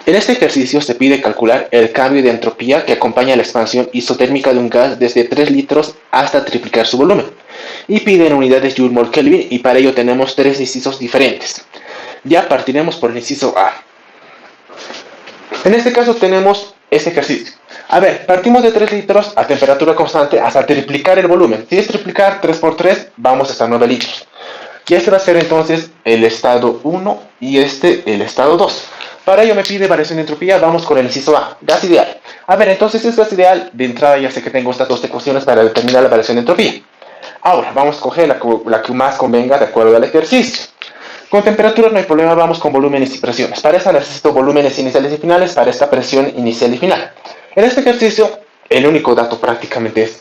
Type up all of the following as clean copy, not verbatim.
En este ejercicio se pide calcular el cambio de entropía que acompaña la expansión isotérmica de un gas desde 3 litros hasta triplicar su volumen. Y piden unidades Joule-Mol-Kelvin y para ello tenemos 3 incisos diferentes. Ya partiremos por el inciso A. En este caso tenemos este ejercicio. A ver, partimos de 3 litros a temperatura constante hasta triplicar el volumen. Si es triplicar 3 por 3, vamos hasta 9 litros. Y este va a ser entonces el estado 1 y este el estado 2. Para ello me pide variación de entropía, vamos con el inciso A, gas ideal. A ver, entonces es gas ideal, de entrada ya sé que tengo estas dos ecuaciones para determinar la variación de entropía. Ahora, vamos a coger la que más convenga de acuerdo al ejercicio. Con temperatura no hay problema, vamos con volúmenes y presiones. Para esta necesito volúmenes iniciales y finales, para esta presión inicial y final. En este ejercicio, el único dato prácticamente es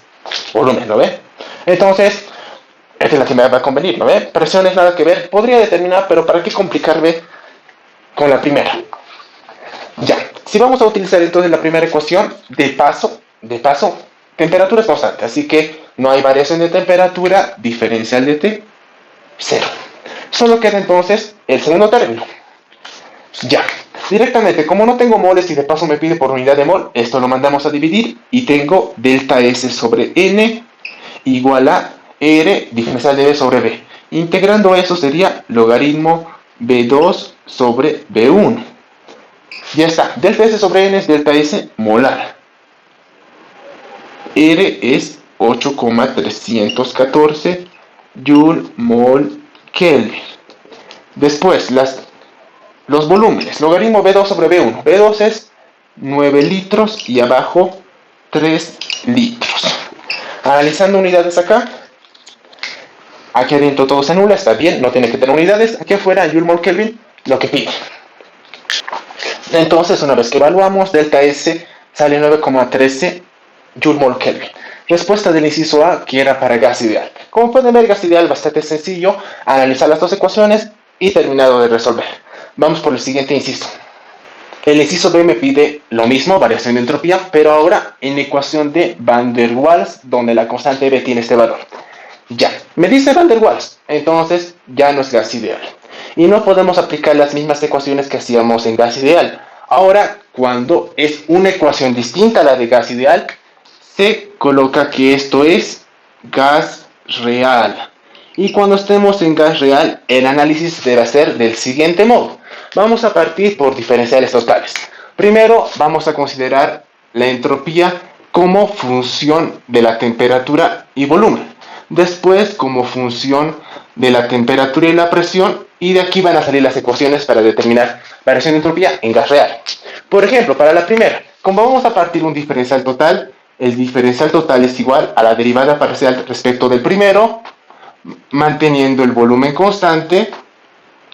volumen, ¿no ve? Entonces, esta es la que me va a convenir, ¿no ve? Presiones nada que ver, podría determinar, pero ¿para qué complicarme con la primera? Ya, si vamos a utilizar entonces la primera ecuación, de paso, temperatura es constante, así que no hay variación de temperatura, diferencial de T, 0. Solo queda entonces el segundo término. Ya, directamente, como no tengo moles y de paso me pide por unidad de mol, esto lo mandamos a dividir y tengo delta S sobre N igual a R diferencial de B sobre B. Integrando eso sería logaritmo B2 sobre B1. Ya está, delta S sobre N es delta S molar. R es 8,314 Joule-Mol-Kelvin. Después, los volúmenes, logaritmo B2 sobre B1. B2 es 9 litros y abajo 3 litros. Analizando unidades acá, aquí adentro todo se anula, está bien, no tiene que tener unidades. Aquí afuera, Joule-Mol-Kelvin, lo que pide. Entonces, una vez que evaluamos, delta S sale 9,13 Joule-Mol-Kelvin. Respuesta del inciso A, que era para gas ideal. Como pueden ver, gas ideal bastante sencillo, analizar las dos ecuaciones y terminado de resolver. Vamos por el siguiente inciso. El inciso B me pide lo mismo, variación de entropía, pero ahora en ecuación de Van der Waals, donde la constante B tiene este valor. Ya, me dice Van der Waals, entonces ya no es gas ideal. Y no podemos aplicar las mismas ecuaciones que hacíamos en gas ideal. Ahora, cuando es una ecuación distinta a la de gas ideal, se coloca que esto es gas real. Y cuando estemos en gas real, el análisis debe ser del siguiente modo. Vamos a partir por diferenciales totales. Primero, vamos a considerar la entropía como función de la temperatura y volumen. Después, como función de la temperatura y la presión. Y de aquí van a salir las ecuaciones para determinar variación de entropía en gas real. Por ejemplo, para la primera, como vamos a partir un diferencial total, el diferencial total es igual a la derivada parcial respecto del primero, manteniendo el volumen constante,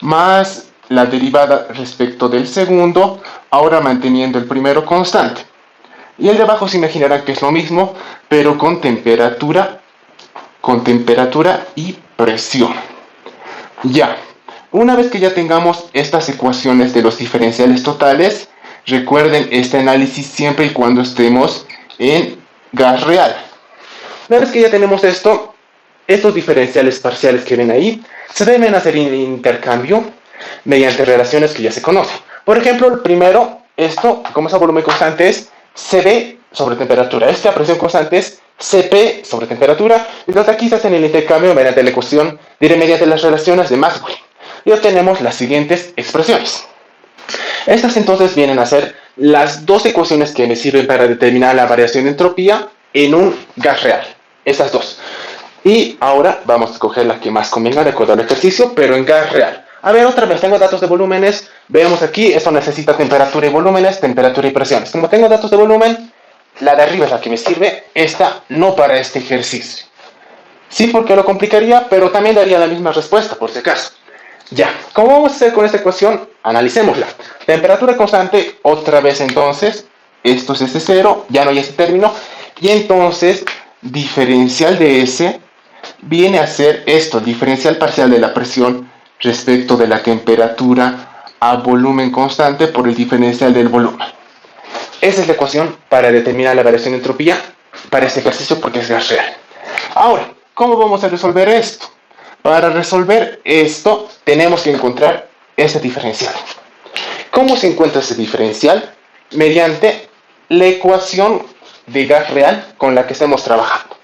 más la derivada respecto del segundo, ahora manteniendo el primero constante. Y el de abajo se imaginarán que es lo mismo, pero con temperatura y presión. Ya, una vez que ya tengamos estas ecuaciones de los diferenciales totales, recuerden este análisis siempre y cuando estemos en gas real. Una vez que ya tenemos esto, estos diferenciales parciales que ven ahí, se deben hacer intercambio mediante relaciones que ya se conocen. Por ejemplo, el primero, esto, como es a volumen constante, es Cv sobre temperatura. Esta presión constante es Cp sobre temperatura. Entonces aquí se hacen el intercambio mediante la ecuación, mediante las relaciones de Maxwell. Y obtenemos las siguientes expresiones. Estas entonces vienen a ser las dos ecuaciones que me sirven para determinar la variación de entropía en un gas real. Esas dos. Y ahora vamos a escoger la que más convenga de acuerdo al ejercicio, pero en gas real. A ver, otra vez, tengo datos de volúmenes. Veamos aquí, esto necesita temperatura y volúmenes, temperatura y presiones. Como tengo datos de volumen, la de arriba es la que me sirve, esta no para este ejercicio. Sí, porque lo complicaría, pero también daría la misma respuesta, por si acaso. Ya, ¿cómo vamos a hacer con esta ecuación? Analicémosla. Temperatura constante, otra vez entonces, esto es S0, ya no hay ese término, y entonces, diferencial de S viene a ser esto, el diferencial parcial de la presión respecto de la temperatura a volumen constante por el diferencial del volumen. Esa es la ecuación para determinar la variación de entropía para este ejercicio porque es gas real. Ahora, ¿cómo vamos a resolver esto? Para resolver esto tenemos que encontrar este diferencial. ¿Cómo se encuentra ese diferencial? Mediante la ecuación de gas real con la que estamos trabajando.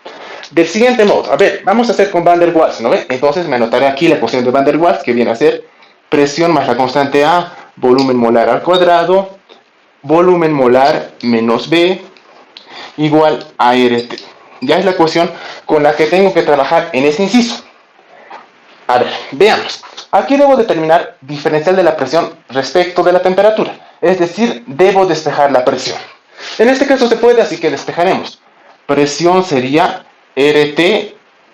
Del siguiente modo, a ver, vamos a hacer con Van der Waals, ¿no ve? Entonces me anotaré aquí la ecuación de Van der Waals, que viene a ser presión más la constante A, volumen molar al cuadrado, volumen molar menos B, igual a RT. Ya es la ecuación con la que tengo que trabajar en este inciso. A ver, veamos. Aquí debo determinar diferencial de la presión respecto de la temperatura. Es decir, debo despejar la presión. En este caso se puede, así que despejaremos. Presión sería RT,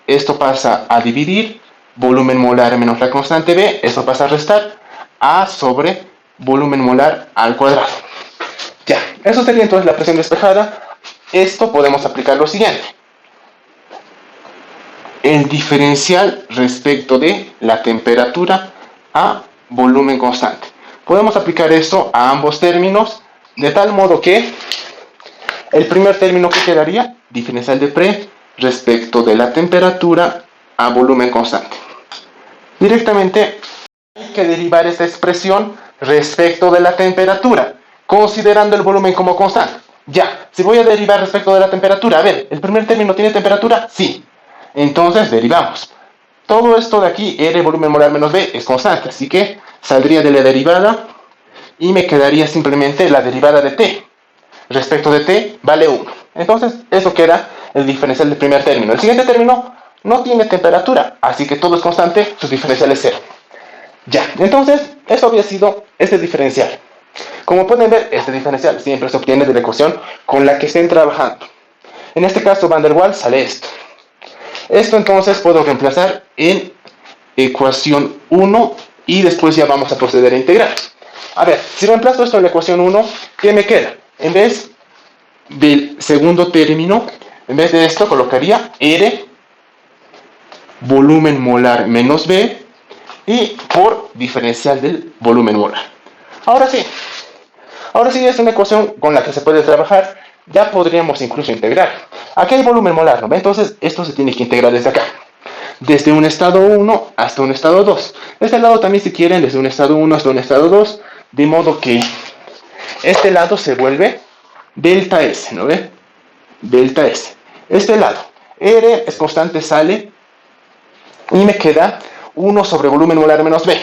esto pasa a dividir, volumen molar menos la constante B, esto pasa a restar, A sobre volumen molar al cuadrado. Ya, eso sería entonces la presión despejada. Esto podemos aplicar lo siguiente. El diferencial respecto de la temperatura a volumen constante. Podemos aplicar esto a ambos términos, de tal modo que el primer término que quedaría, diferencial de pre respecto de la temperatura a volumen constante. Directamente hay que derivar esta expresión respecto de la temperatura, considerando el volumen como constante. Ya, si voy a derivar respecto de la temperatura, a ver, ¿el primer término tiene temperatura? Sí. Entonces derivamos. Todo esto de aquí, R volumen molar menos B, es constante, así que saldría de la derivada y me quedaría simplemente la derivada de T. Respecto de T vale 1. Entonces, eso queda el diferencial del primer término. El siguiente término no tiene temperatura, así que todo es constante, su diferencial es 0. Ya, entonces, eso había sido este diferencial. Como pueden ver, este diferencial siempre se obtiene de la ecuación con la que estén trabajando. En este caso, Van der Waals sale esto. Esto entonces puedo reemplazar en ecuación 1 y después ya vamos a proceder a integrar. A ver, si reemplazo esto en la ecuación 1, ¿qué me queda? En vez del segundo término, en vez de esto colocaría R volumen molar menos B y por diferencial del volumen molar. Ahora sí es una ecuación con la que se puede trabajar. Ya podríamos incluso integrar. Aquí hay volumen molar, ¿no? Entonces esto se tiene que integrar desde acá. Desde un estado 1 hasta un estado 2. Este lado también, si quieren, desde un estado 1 hasta un estado 2. De modo que este lado se vuelve delta S, ¿no ve? Delta S. Este lado, R es constante, sale. Y me queda 1 sobre volumen molar menos B.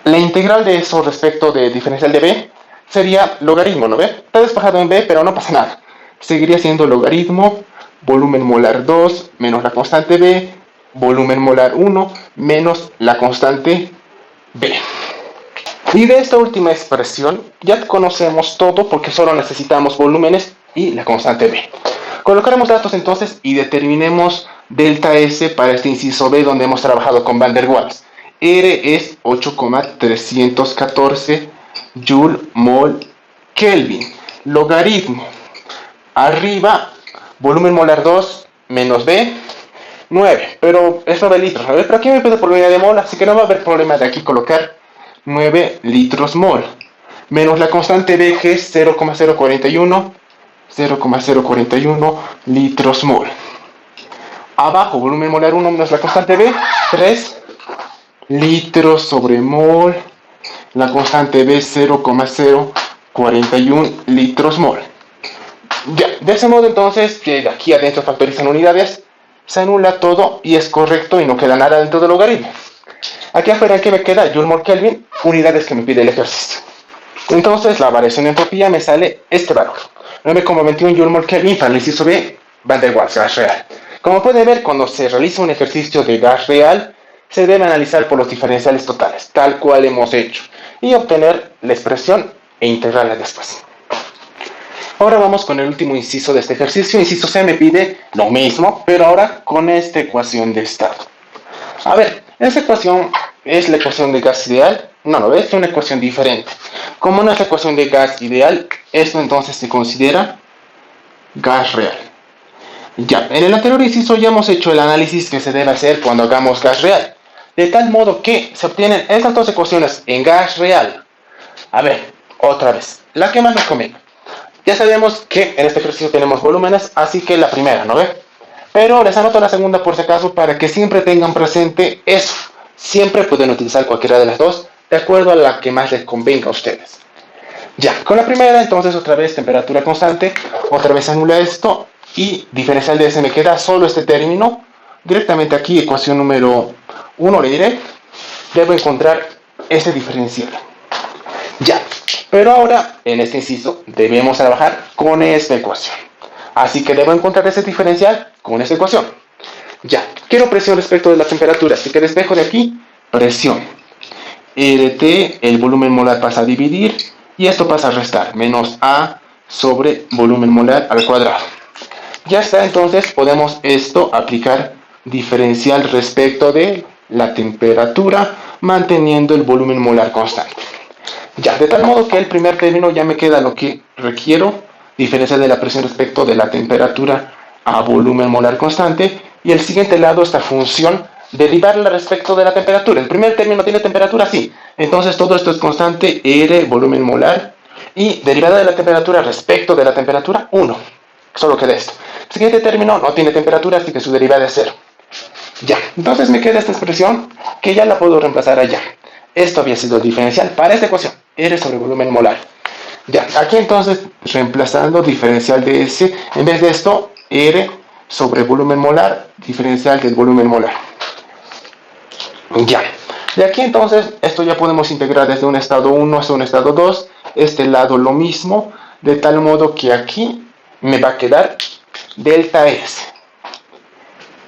La integral de eso respecto de diferencial de B sería logaritmo, ¿no ve? Está despejado en B, pero no pasa nada. Seguiría siendo logaritmo, volumen molar 2 menos la constante B, volumen molar 1 menos la constante B. Y de esta última expresión ya conocemos todo porque solo necesitamos volúmenes y la constante B. Colocaremos datos entonces y determinemos delta S para este inciso B donde hemos trabajado con Van der Waals. R es 8,314 Joule mol Kelvin. Logaritmo. Arriba, volumen molar 2 menos B, 9. Pero es 9 litros. A ver, pero aquí me pide por unidad de mol, así que no va a haber problema de aquí colocar 9 litros mol. Menos la constante B, que es 0,041 litros mol. Abajo, volumen molar 1 menos la constante B, 3 litros sobre mol. La constante B, 0,041 litros mol. Ya, de ese modo entonces, que aquí adentro factorizan unidades, se anula todo y es correcto y no queda nada dentro del logaritmo. Aquí afuera, ¿qué me queda? Joule mol Kelvin, unidades que me pide el ejercicio. Entonces, la variación de entropía me sale este valor. 9,21 Joule mol Kelvin para el inciso B, Van der Waals, gas real. Como pueden ver, cuando se realiza un ejercicio de gas real, se debe analizar por los diferenciales totales, tal cual hemos hecho, y obtener la expresión e integrarla después. Ahora vamos con el último inciso de este ejercicio. Inciso C me pide lo mismo, pero ahora con esta ecuación de estado. A ver, esta ecuación es la ecuación de gas ideal. No, es una ecuación diferente. Como no es la ecuación de gas ideal, esto entonces se considera gas real. Ya, en el anterior inciso ya hemos hecho el análisis que se debe hacer cuando hagamos gas real. De tal modo que se obtienen estas dos ecuaciones en gas real. A ver, otra vez, la que más nos conviene. Ya sabemos que en este ejercicio tenemos volúmenes, así que la primera, ¿no ve? Pero les anoto la segunda por si acaso para que siempre tengan presente eso. Siempre pueden utilizar cualquiera de las dos de acuerdo a la que más les convenga a ustedes. Ya, con la primera, entonces otra vez temperatura constante, otra vez anula esto y diferencial de S me queda solo este término. Directamente aquí, ecuación número 1 le diré, debo encontrar ese diferencial. Ya, pero ahora en este inciso debemos trabajar con esta ecuación. Así que debo encontrar ese diferencial con esta ecuación. Ya, quiero presión respecto de la temperatura, así que despejo de aquí presión. RT, el volumen molar pasa a dividir y esto pasa a restar, menos A sobre volumen molar al cuadrado. Ya está, entonces podemos esto aplicar diferencial respecto de la temperatura manteniendo el volumen molar constante. Ya, de tal modo que el primer término ya me queda lo que requiero, diferencial de la presión respecto de la temperatura a volumen molar constante, y el siguiente lado, esta función, derivarla respecto de la temperatura. El primer término tiene temperatura, sí, entonces todo esto es constante, R, volumen molar, y derivada de la temperatura respecto de la temperatura, 1. Solo queda esto. El siguiente término no tiene temperatura, así que su derivada es 0. Ya, entonces me queda esta expresión que ya la puedo reemplazar allá. Esto había sido el diferencial para esta ecuación, R sobre volumen molar. Ya, aquí entonces reemplazando diferencial de S, en vez de esto, R sobre volumen molar, diferencial del volumen molar. Ya, de aquí entonces esto ya podemos integrar desde un estado 1 hasta un estado 2, este lado lo mismo, de tal modo que aquí me va a quedar delta S.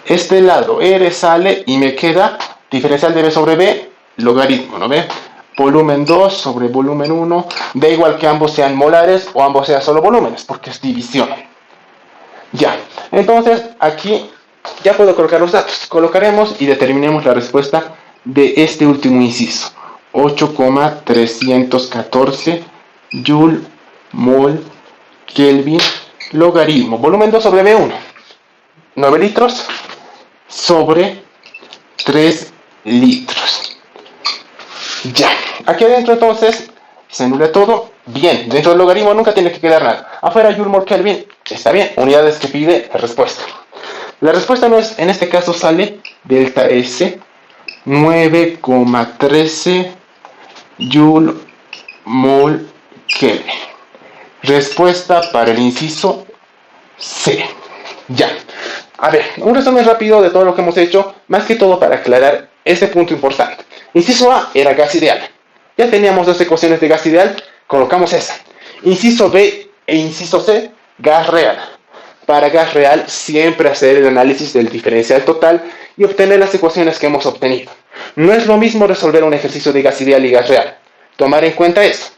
Este lado R sale y me queda diferencial de B sobre B, logaritmo, ¿no ve? Volumen 2 sobre volumen 1, da igual que ambos sean molares o ambos sean solo volúmenes, porque es división. Ya, entonces aquí ya puedo colocar los datos. Colocaremos y determinemos la respuesta de este último inciso. 8,314 Joule mol Kelvin logaritmo. Volumen 2 sobre B1. 9 litros sobre 3 litros. Ya, aquí adentro entonces se anula todo. Bien, dentro del logaritmo nunca tiene que quedar nada. Afuera Joule mol Kelvin, está bien, unidades que pide la respuesta. La respuesta no es, en este caso sale delta S 9,13 Joule mol Kelvin. Respuesta para el inciso C. Ya. A ver, un resumen rápido de todo lo que hemos hecho, más que todo para aclarar este punto importante. Inciso A era gas ideal. Ya teníamos dos ecuaciones de gas ideal, colocamos esa. Inciso B e inciso C, gas real. Para gas real, siempre hacer el análisis del diferencial total y obtener las ecuaciones que hemos obtenido. No es lo mismo resolver un ejercicio de gas ideal y gas real. Tomar en cuenta eso.